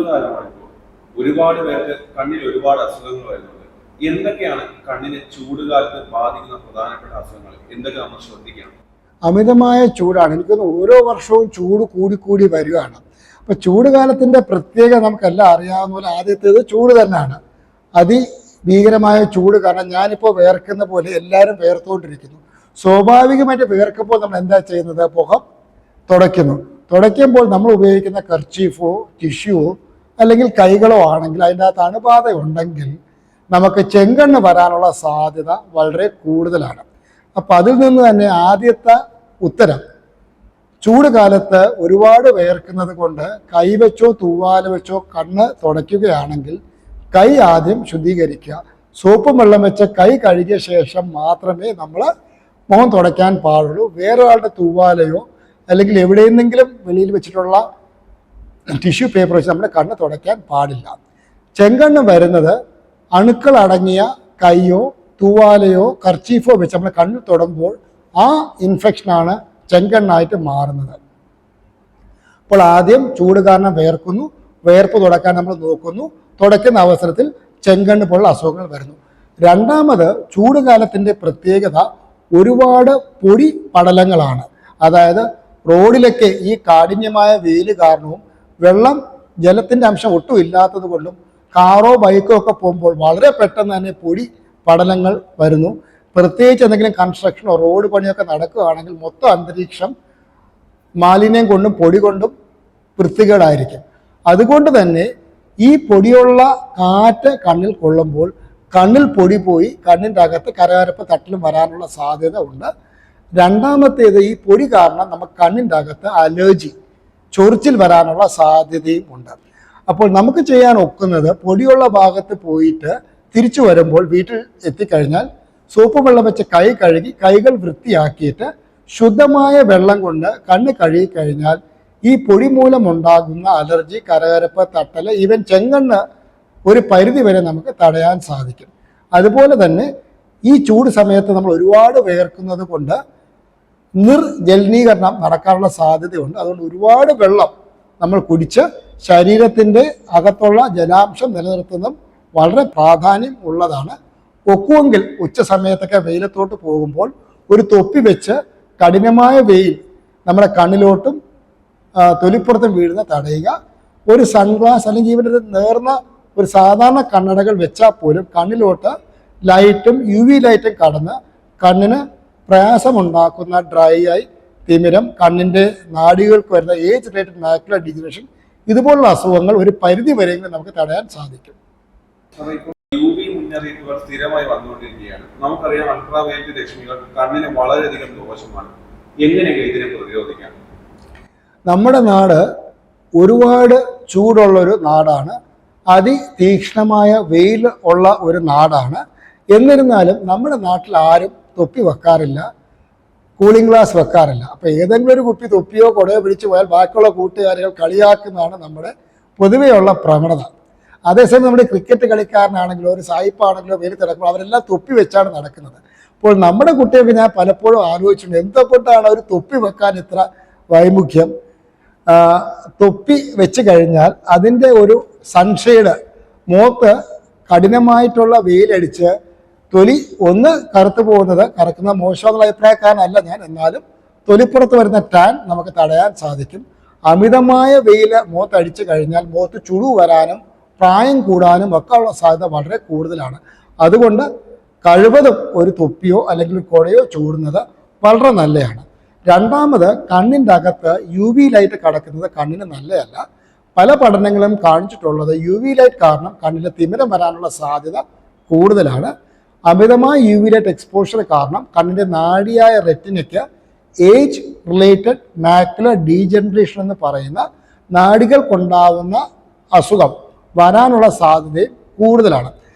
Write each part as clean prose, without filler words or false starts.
ചൂടുകാലമായപ്പോൾ ഒരുപാട് പേർക്ക് കണ്ണിൽ ഒരുപാട് അസുഖങ്ങൾ വരുന്നുണ്ട്. എന്തൊക്കെയാണ് കണ്ണിനെ ചൂടുകാലത്ത് ബാധിക്കുന്ന പ്രധാനപ്പെട്ട അസുഖങ്ങൾ? എന്തൊക്കെ നമ്മൾ ശ്രദ്ധിക്കണം? അമിതമായ ചൂടാണ്. എനിക്കൊന്ന് ഓരോ വർഷവും ചൂട് കൂടി വരികയാണ്. അപ്പോൾ ചൂടുകാലത്തിൻ്റെ പ്രത്യേകത നമുക്കെല്ലാം അറിയാവുന്ന പോലെ ആദ്യത്തേത് ചൂട് തന്നെയാണ്. അതിഭീകരമായ ചൂട് കാരണം ഞാനിപ്പോൾ വേർക്കുന്ന പോലെ എല്ലാവരും വേർത്തുകൊണ്ടിരിക്കുന്നു. സ്വാഭാവികമായിട്ട് വേർക്കുമ്പോൾ നമ്മൾ എന്താ ചെയ്യുന്നത്? മുഖം തുടയ്ക്കുമ്പോൾ നമ്മൾ ഉപയോഗിക്കുന്ന കർച്ചീഫോ ടിഷ്യൂവോ അല്ലെങ്കിൽ കൈകളോ ആണെങ്കിൽ അതിൻ്റെ അകത്ത് അണുബാധ ഉണ്ടെങ്കിൽ നമുക്ക് ചെങ്കണ്ണ് വരാനുള്ള സാധ്യത വളരെ കൂടുതലാണ്. അപ്പം അതിൽ നിന്ന് തന്നെ ആദ്യത്തെ ഉത്തരം, ചൂട് കാലത്ത് ഒരുപാട് വേർക്കുന്നത് കൊണ്ട് കൈവച്ചോ തൂവാല വെച്ചോ കണ്ണ് തുടയ്ക്കുകയാണെങ്കിൽ കൈ ആദ്യം ശുദ്ധീകരിക്കുക. സോപ്പും വെള്ളം വെച്ച് കൈ കഴുകിയ ശേഷം മാത്രമേ നമ്മൾ മുഖം തുടയ്ക്കാൻ പാടുള്ളൂ. വേറൊരാളുടെ തൂവാലയോ അല്ലെങ്കിൽ എവിടെയെന്നെങ്കിലും വെളിയിൽ വെച്ചിട്ടുള്ള ടിഷ്യൂ പേപ്പർ വെച്ച് നമ്മുടെ കണ്ണ് തുടയ്ക്കാൻ പാടില്ല. ചെങ്കണ്ണ് വരുന്നത് അണുക്കൾ അടങ്ങിയ കൈയോ തൂവാലയോ കർച്ചീഫോ വെച്ച് നമ്മൾ കണ്ണിൽ തൊടുമ്പോൾ ആ ഇൻഫെക്ഷനാണ് ചെങ്കണ്ണായിട്ട് മാറുന്നത്. അപ്പോൾ ആദ്യം ചൂട് കാരണം വേർക്കുന്നു, വേർപ്പ് തുടക്കാൻ നമ്മൾ നോക്കുന്നു, തുടയ്ക്കുന്ന അവസരത്തിൽ ചെങ്കണ്ണ് പോലുള്ള അസുഖങ്ങൾ വരുന്നു. രണ്ടാമത് ചൂടുകാലത്തിൻ്റെ പ്രത്യേകത ഒരുപാട് പൊടി പടലങ്ങളാണ്. അതായത് റോഡിലൊക്കെ ഈ കാഠിന്യമായ വെയിൽ കാരണവും വെള്ളം ജലത്തിൻ്റെ അംശം ഒട്ടും ഇല്ലാത്തത് കൊണ്ടും കാറോ ബൈക്കോ ഒക്കെ പോകുമ്പോൾ വളരെ പെട്ടെന്ന് തന്നെ പൊടി പടലങ്ങൾ വരുന്നു. പ്രത്യേകിച്ച് എന്തെങ്കിലും കൺസ്ട്രക്ഷനോ റോഡ് പണിയൊക്കെ നടക്കുകയാണെങ്കിൽ മൊത്തം അന്തരീക്ഷം മാലിന്യം കൊണ്ടും പൊടി കൊണ്ടും വൃത്തികേടായിരിക്കും. അതുകൊണ്ട് തന്നെ ഈ പൊടിയുള്ള കാറ്റ് കണ്ണിൽ കൊള്ളുമ്പോൾ കണ്ണിൽ പൊടി പോയി കണ്ണിൻ്റെ അകത്ത് കരകരപ്പ് തട്ടലും വരാനുള്ള സാധ്യത ഉണ്ട്. രണ്ടാമത്തേത്, ഈ പൊടി കാരണം നമുക്ക് കണ്ണിൻ്റെ അകത്ത് അലർജി, ചൊറിച്ചിൽ വരാനുള്ള സാധ്യതയും ഉണ്ട്. അപ്പോൾ നമുക്ക് ചെയ്യാൻ ഒക്കുന്നത് പൊടിയുള്ള ഭാഗത്ത് പോയിട്ട് തിരിച്ചു വരുമ്പോൾ വീട്ടിൽ എത്തിക്കഴിഞ്ഞാൽ സോപ്പ് വെള്ളം വെച്ച് കൈ കഴുകി കൈകൾ വൃത്തിയാക്കിയിട്ട് ശുദ്ധമായ വെള്ളം കൊണ്ട് കണ്ണ് കഴുകി കഴിഞ്ഞാൽ ഈ പൊടി മൂലമുണ്ടാകുന്ന അലർജി, കരകരപ്പ്, തട്ടൽ, ഈവൻ ചെങ്കണ്ണ് ഒരു പരിധി വരെ നമുക്ക് തടയാൻ സാധിക്കും. അതുപോലെ തന്നെ ഈ ചൂട് സമയത്ത് നമ്മൾ ഒരുപാട് വേർക്കുന്നത് കൊണ്ട് നിർജലീകരണം നടക്കാനുള്ള സാധ്യതയുണ്ട്. അതുകൊണ്ട് ഒരുപാട് വെള്ളം നമ്മൾ കുടിച്ച് ശരീരത്തിൻ്റെ അകത്തുള്ള ജലാംശം നിലനിർത്തുന്നതും വളരെ പ്രാധാന്യം ഉള്ളതാണ്. ഒക്കുമെങ്കിൽ ഉച്ച സമയത്തൊക്കെ വെയിലത്തോട്ട് പോകുമ്പോൾ ഒരു തൊപ്പി വെച്ച് കഠിനമായ വെയിൽ നമ്മുടെ കണ്ണിലോട്ടും തൊലിപ്പുറത്തും വീഴുന്ന തടയുക. ഒരു സൺഗ്ലാസ് അല്ലെങ്കിൽ ഇവരുടെ നേർന്ന ഒരു സാധാരണ കണ്ണടകൾ വെച്ചാൽ പോലും കണ്ണിലോട്ട് ലൈറ്റും UV ലൈറ്റും കടന്ന് കണ്ണിന് പ്രയാസമുണ്ടാക്കുന്ന ഡ്രൈ ആയി, തിമിരം, കണ്ണിൻ്റെ നാഡികൾക്ക് വരുന്ന ഏജ് റിലേറ്റഡ് മാക്യുലർ ഡീജനറേഷൻ, ഇതുപോലുള്ള അസുഖങ്ങൾ ഒരു പരിധി വരെയെങ്കിലും നമുക്ക് തടയാൻ സാധിക്കും. UV മുന്നറിയിപ്പുകൾ സ്ഥിരമായി വന്നുകൊണ്ടിരിക്കുകയാണ്. നമുക്കറിയാം അൾട്രാവയലറ്റ് രശ്മികൾ കണ്ണിന് വളരെയധികം ദോഷമാണ്. എങ്ങനെയൊക്കെ ഇതിനെ പ്രതിരോധിക്കാം? നമ്മുടെ നാട് ഒരുപാട് ചൂടുള്ളൊരു നാടാണ്, അതിതീക്ഷ്ണമായ വെയിൽ ഉള്ള ഒരു നാടാണ്. എന്നിരുന്നാലും നമ്മുടെ നാട്ടിൽ ആരും തൊപ്പി വെക്കാറില്ല, കൂളിംഗ് ഗ്ലാസ് വെക്കാറില്ല. അപ്പോൾ ഏതെങ്കിലും ഒരു കുപ്പി തൊപ്പിയോ കുടയോ പിടിച്ചു പോയാൽ ബാക്കിയുള്ള കൂട്ടുകാരികൾ കളിയാക്കുന്നതാണ് നമ്മുടെ പൊതുവെയുള്ള പ്രവണത. അതേസമയം നമ്മുടെ ക്രിക്കറ്റ് കളിക്കാരനാണെങ്കിലോ ഒരു സായിപ്പാണെങ്കിലോ വെയിൽ തിടക്കുമ്പോൾ അവരെല്ലാം തൊപ്പി വെച്ചാണ് നടക്കുന്നത്. അപ്പോൾ നമ്മുടെ കുട്ടികൾക്ക് ഞാൻ പലപ്പോഴും ആലോചിച്ചിട്ടുണ്ട്, എന്തുകൊണ്ടാണ് ഒരു തൊപ്പി വെക്കാൻ ഇത്ര വൈമുഖ്യം? തൊപ്പി വെച്ച് കഴിഞ്ഞാൽ അതിൻ്റെ ഒരു സൺഷെയ്ഡ്, മുഖത്ത് കഠിനമായിട്ടുള്ള വെയിലടിച്ച് തൊലി ഒന്ന് കറുത്തു പോകുന്നത്, കറക്കുന്ന മോശമെന്നുള്ള അഭിപ്രായക്കാരനല്ല ഞാൻ, എന്നാലും തൊലിപ്പുറത്ത് വരുന്ന ടാൻ നമുക്ക് തടയാൻ സാധിക്കും. അമിതമായ വെയിൽ മുഖത്തടിച്ചു കഴിഞ്ഞാൽ മുഖത്ത് ചുളു വരാനും പ്രായം കൂടാനും ഒക്കെ ഉള്ള സാധ്യത വളരെ കൂടുതലാണ്. അതുകൊണ്ട് കഴിവതും ഒരു തൊപ്പിയോ അല്ലെങ്കിൽ കുടയോ ചൂടുന്നത് വളരെ നല്ലതാണ്. രണ്ടാമത്, കണ്ണിൻ്റെ അകത്ത് UV ലൈറ്റ് കടക്കുന്നത് കണ്ണിന് നല്ലതല്ല. പല പഠനങ്ങളും കാണിച്ചിട്ടുള്ളത് UV ലൈറ്റ് കാരണം കണ്ണിന് തിമിരം വരാനുള്ള സാധ്യത കൂടുതലാണ്. അമിതമായ UV ലൈറ്റ് എക്സ്പോഷർ കാരണം കണ്ണിൻ്റെ നാഡിയായ റെറ്റിനയ്ക്ക് ഏജ് റിലേറ്റഡ് മാക്യുലർ ഡീജനറേഷൻ എന്ന് പറയുന്ന നാഡികൾക്കുണ്ടാവുന്ന അസുഖം വരാനുള്ള സാധ്യതയും കൂടുതലാണ്.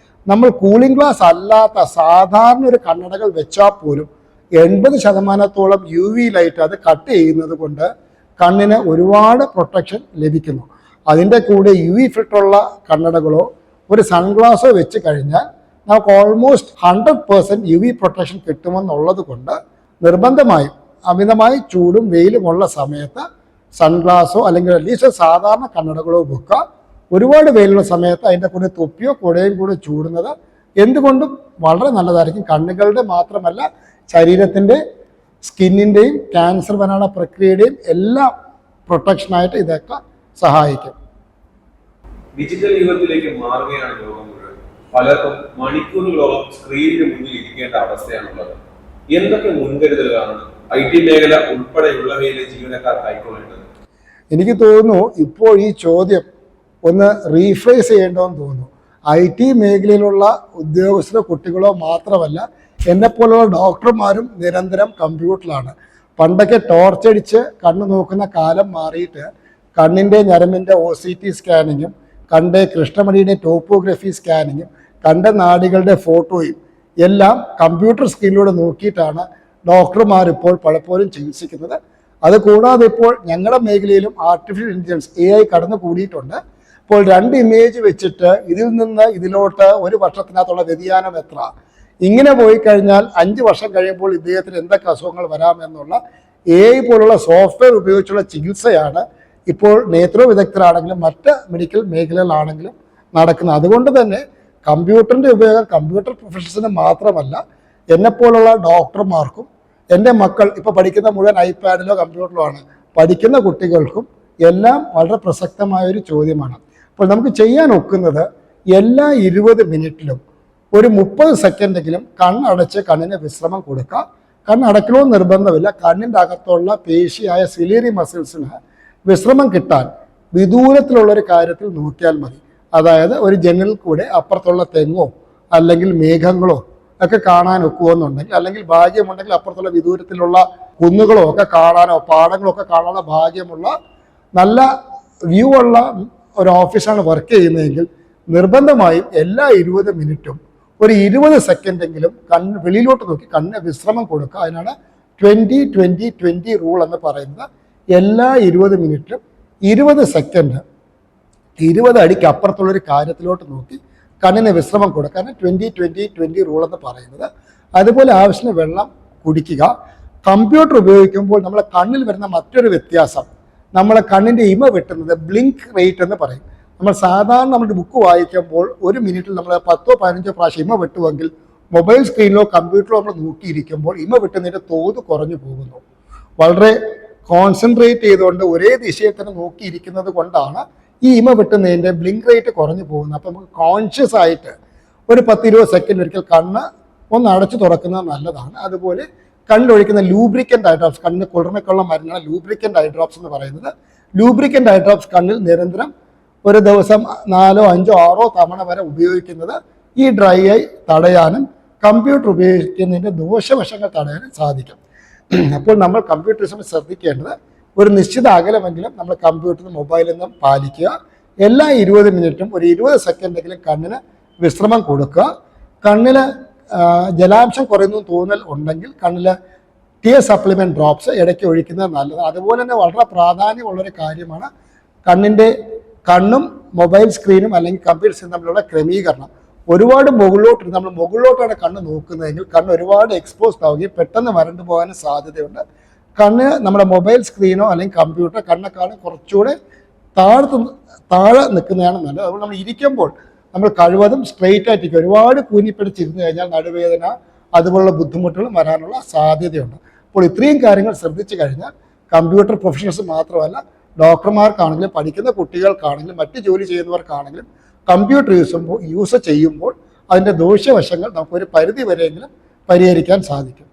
നമ്മൾ കൂളിംഗ് ഗ്ലാസ് അല്ലാത്ത സാധാരണ ഒരു കണ്ണടകൾ വെച്ചാൽ പോലും 80% UV ലൈറ്റ് അത് കട്ട് ചെയ്യുന്നത് കൊണ്ട് കണ്ണിന് ഒരുപാട് പ്രൊട്ടക്ഷൻ ലഭിക്കുന്നു. അതിൻ്റെ കൂടെ UV ഫിൽട്ടറുള്ള കണ്ണടകളോ ഒരു സൺഗ്ലാസോ വെച്ച് കഴിഞ്ഞാൽ നമുക്ക് ഓൾമോസ്റ്റ് 100% UV പ്രൊട്ടക്ഷൻ കിട്ടുമെന്നുള്ളത് കൊണ്ട് നിർബന്ധമായും അമിതമായി ചൂടും വെയിലുമുള്ള സമയത്ത് സൺഗ്ലാസോ അല്ലെങ്കിൽ അറ്റ്ലീസ്റ്റ് സാധാരണ കണ്ണടകളോ വെക്കുക. ഒരുപാട് വെയിലുള്ള സമയത്ത് അതിൻ്റെ കൂടെ തൊപ്പിയോ കുടയും കൂടെ ചൂടുന്നത് എന്തുകൊണ്ടും വളരെ നല്ലതായിരിക്കും. കണ്ണുകളുടെ മാത്രമല്ല ശരീരത്തിൻ്റെ സ്കിന്നിൻ്റെയും ക്യാൻസർ വരാനുള്ള പ്രക്രിയയുടെയും എല്ലാം പ്രൊട്ടക്ഷനായിട്ട് ഇതൊക്കെ സഹായിക്കും. ഡിജിറ്റൽ യുഗത്തിലേക്ക് മാറുകയാണ് ലോകം മുഴുവൻ. പലർക്കും മണിക്കൂറുകളോളം സ്ക്രീനിന് മുന്നിൽ ഇരിക്കേണ്ട അവസ്ഥയാണുള്ളത്. എന്തൊക്കെ മുൻകരുതലുകളാണ് IT മേഖല ഉൾപ്പെടെയുള്ളവയിലെ ജീവനക്കാർ കൈക്കൊള്ളേണ്ടത്? എനിക്ക് തോന്നുന്നു ഇപ്പോൾ ഈ ചോദ്യം ഒന്ന് റീഫ്രേസ് ചെയ്യേണ്ടതെന്ന് തോന്നുന്നു. IT മേഖലയിലുള്ള ഉദ്യോഗസ്ഥരോ കുട്ടികളോ മാത്രമല്ല, എന്നെപ്പോലുള്ള ഡോക്ടർമാരും നിരന്തരം കമ്പ്യൂട്ടറിലാണ്. പണ്ടൊക്കെ ടോർച്ചടിച്ച് കണ്ണ് നോക്കുന്ന കാലം മാറിയിട്ട് കണ്ണിൻ്റെ ഞരമ്പിൻ്റെ OCT സ്കാനിങ്ങും കണ്ണിൻ്റെ കൃഷ്ണമണിയുടെ ടോപ്പോഗ്രഫി സ്കാനിങ്ങും കണ്ണിൻ്റെ നാഡികളുടെ ഫോട്ടോയും എല്ലാം കമ്പ്യൂട്ടർ സ്ക്രീനിലൂടെ നോക്കിയിട്ടാണ് ഡോക്ടർമാരിപ്പോൾ പലപ്പോഴും ചികിത്സിക്കുന്നത്. അതുകൂടാതെ ഇപ്പോൾ ഞങ്ങളുടെ മേഖലയിലും ആർട്ടിഫിഷ്യൽ ഇൻ്റലിജൻസ് AI കടന്നു കൂടിയിട്ടുണ്ട്. ഇപ്പോൾ 2 ഇമേജ് വെച്ചിട്ട് ഇതിൽ നിന്ന് ഇതിലോട്ട് ഒരു വർഷത്തിനകത്തുള്ള വ്യതിയാനം എത്ര, ഇങ്ങനെ പോയി കഴിഞ്ഞാൽ 5 വർഷം കഴിയുമ്പോൾ ഇദ്ദേഹത്തിന് എന്തൊക്കെ അസുഖങ്ങൾ വരാമെന്നുള്ള AI പോലുള്ള സോഫ്റ്റ്വെയർ ഉപയോഗിച്ചുള്ള ചികിത്സയാണ് ഇപ്പോൾ നേത്ര വിദഗ്ധരാണെങ്കിലും മറ്റ് മെഡിക്കൽ മേഖലകളാണെങ്കിലും നടക്കുന്നത്. അതുകൊണ്ട് തന്നെ കമ്പ്യൂട്ടറിൻ്റെ ഉപയോഗം കമ്പ്യൂട്ടർ പ്രൊഫഷണൽസിന് മാത്രമല്ല, എന്നെപ്പോലുള്ള ഡോക്ടർമാർക്കും എൻ്റെ മക്കൾ ഇപ്പോൾ പഠിക്കുന്ന മുഴുവൻ iPadലോ കമ്പ്യൂട്ടറിലോ ആണ്, പഠിക്കുന്ന കുട്ടികൾക്കും എല്ലാം വളരെ പ്രസക്തമായൊരു ചോദ്യമാണ്. അപ്പോൾ നമുക്ക് ചെയ്യാൻ ഒക്കുന്നത് എല്ലാ 20 മിനിറ്റിലും ഒരു 30 സെക്കൻഡെങ്കിലും കണ്ണടച്ച് കണ്ണിന് വിശ്രമം കൊടുക്കുക. കണ്ണടക്കണമെന്ന് നിർബന്ധമില്ല. കണ്ണിൻ്റെ അകത്തുള്ള പേശിയായ സിലിയറി മസിൽസിന് വിശ്രമം കിട്ടാൻ വിദൂരത്തിലുള്ളൊരു കാര്യത്തിൽ നോക്കിയാൽ മതി. അതായത് ഒരു ജനലിൽ കൂടെ അപ്പുറത്തുള്ള തെങ്ങോ അല്ലെങ്കിൽ മേഘങ്ങളോ ഒക്കെ കാണാൻ ഒക്കുമെന്നുണ്ടെങ്കിൽ, അല്ലെങ്കിൽ ഭാഗ്യമുണ്ടെങ്കിൽ അപ്പുറത്തുള്ള വിദൂരത്തിലുള്ള കുന്നുകളോ ഒക്കെ കാണാനോ പാടങ്ങളോ ഒക്കെ കാണാനുള്ള ഭാഗ്യമുള്ള നല്ല വ്യൂ ഉള്ള ഒരു ഓഫീസാണ് വർക്ക് ചെയ്യുന്നതെങ്കിൽ നിർബന്ധമായും എല്ലാ 20 മിനിറ്റും ഒരു 20 സെക്കൻഡെങ്കിലും കണ്ണ് വെളിയിലോട്ട് നോക്കി കണ്ണിന് വിശ്രമം കൊടുക്കുക. അതിനാണ് 20-20-20 റൂൾ എന്ന് പറയുന്നത്. എല്ലാ 20 മിനിറ്റിലും 20 സെക്കൻഡ് 20 അടിക്ക് അപ്പുറത്തുള്ളൊരു കാര്യത്തിലോട്ട് നോക്കി കണ്ണിന് വിശ്രമം കൊടുക്കാൻ 20-20-20 റൂൾ എന്ന് പറയുന്നത്. അതുപോലെ ആവശ്യത്തിന് വെള്ളം കുടിക്കുക. കമ്പ്യൂട്ടർ ഉപയോഗിക്കുമ്പോൾ നമ്മളെ കണ്ണിൽ വരുന്ന മറ്റൊരു വ്യത്യാസം, നമ്മളെ കണ്ണിൻ്റെ ഇമ വെട്ടുന്നത് ബ്ലിങ്ക് റേറ്റ് എന്ന് പറയും. നമ്മൾ സാധാരണ നമ്മുടെ ബുക്ക് വായിക്കുമ്പോൾ 1 മിനിറ്റിൽ നമ്മൾ 10-15 പ്രാവശ്യം ഇമ വെട്ടുമെങ്കിൽ മൊബൈൽ സ്ക്രീനിലോ കമ്പ്യൂട്ടറിലോ നമ്മൾ നോക്കിയിരിക്കുമ്പോൾ ഇമ വെട്ടുന്നതിൻ്റെ തോത് കുറഞ്ഞു പോകുന്നു. വളരെ കോൺസെൻട്രേറ്റ് ചെയ്തുകൊണ്ട് ഒരേ ദിശയിൽ തന്നെ നോക്കിയിരിക്കുന്നത് കൊണ്ടാണ് ഈ ഇമ വെട്ടുന്നതിൻ്റെ ബ്ലിങ്ക് റേറ്റ് കുറഞ്ഞു പോകുന്നത്. അപ്പോൾ നമുക്ക് കോൺഷ്യസ് ആയിട്ട് ഒരു 10-20 സെക്കൻഡ് ഒരിക്കൽ കണ്ണ് ഒന്ന് അടച്ചു തുറക്കുന്നത് നല്ലതാണ്. അതുപോലെ കണ്ണിലൊഴിക്കുന്ന ലൂബ്രിക്കൻ്റ് ഐ ഡ്രോപ്സ്, കണ്ണിന് കുളിർമയ്ക്കുള്ള മരുന്നാണ് ലൂബ്രിക്കൻ്റ് ഐ ഡ്രോപ്സ് എന്ന് പറയുന്നത്. ലൂബ്രിക്കൻ്റ് ഐ ഡ്രോപ്സ് കണ്ണിൽ നിരന്തരം ഒരു ദിവസം 4, 5, 6 തവണ വരെ ഉപയോഗിക്കുന്നത് ഈ ഡ്രൈ ഐ തടയാനും കമ്പ്യൂട്ടർ ഉപയോഗിക്കുന്നതിൻ്റെ ദോഷവശങ്ങൾ തടയാനും സാധിക്കും. അപ്പോൾ നമ്മൾ കമ്പ്യൂട്ടറിസം ശ്രദ്ധിക്കേണ്ടത് ഒരു നിശ്ചിത അകലമെങ്കിലും നമ്മൾ കമ്പ്യൂട്ടറിനും മൊബൈലിൽ നിന്നും പാലിക്കുക. എല്ലാ 20 മിനിറ്റും ഒരു 20 സെക്കൻഡെങ്കിലും കണ്ണിന് വിശ്രമം കൊടുക്കുക. കണ്ണിൽ ജലാംശം കുറയുന്നു തോന്നൽ ഉണ്ടെങ്കിൽ കണ്ണിൽ ടിയർ സപ്ലിമെൻറ്റ് ഡ്രോപ്സ് ഇടയ്ക്ക് ഒഴിക്കുന്നത് നല്ലത്. അതുപോലെ തന്നെ വളരെ പ്രാധാന്യമുള്ളൊരു കാര്യമാണ് കണ്ണും മൊബൈൽ സ്ക്രീനും അല്ലെങ്കിൽ കമ്പ്യൂട്ടർ സ്ക്രീനും തമ്മിലുള്ള ക്രമീകരണം. ഒരുപാട് നമ്മൾ മുകളിലോട്ടാണ് കണ്ണ് നോക്കുന്നതെങ്കിൽ കണ്ണ് ഒരുപാട് എക്സ്പോസ്ഡ് ആവുകയും പെട്ടെന്ന് വരണ്ടു പോകാനും സാധ്യതയുണ്ട്. കണ്ണ് നമ്മുടെ മൊബൈൽ സ്ക്രീനോ അല്ലെങ്കിൽ കമ്പ്യൂട്ടർ കണ്ണെക്കാളും കുറച്ചുകൂടെ താഴെ നിൽക്കുന്നതാണ് നല്ലത്. അതുകൊണ്ട് നമ്മൾ ഇരിക്കുമ്പോൾ നമ്മൾ കഴിവതും സ്ട്രെയിറ്റ് ആയിട്ടിരിക്കും. ഒരുപാട് കൂനിപ്പിടിച്ചിരുന്ന് കഴിഞ്ഞാൽ നടുവേദന അതുപോലുള്ള ബുദ്ധിമുട്ടുകൾ വരാനുള്ള സാധ്യതയുണ്ട്. അപ്പോൾ ഇത്രയും കാര്യങ്ങൾ ശ്രദ്ധിച്ചു കഴിഞ്ഞാൽ കമ്പ്യൂട്ടർ പ്രൊഫഷണൽസ് മാത്രമല്ല, ഡോക്ടർമാർക്കാണെങ്കിലും പഠിക്കുന്ന കുട്ടികൾക്കാണെങ്കിലും മറ്റ് ജോലി ചെയ്യുന്നവർക്കാണെങ്കിലും കമ്പ്യൂട്ടർ യൂസ് ചെയ്യുമ്പോൾ അതിൻ്റെ ദോഷവശങ്ങൾ നമുക്കൊരു പരിധി വരെയെങ്കിലും പരിഹരിക്കാൻ സാധിക്കും.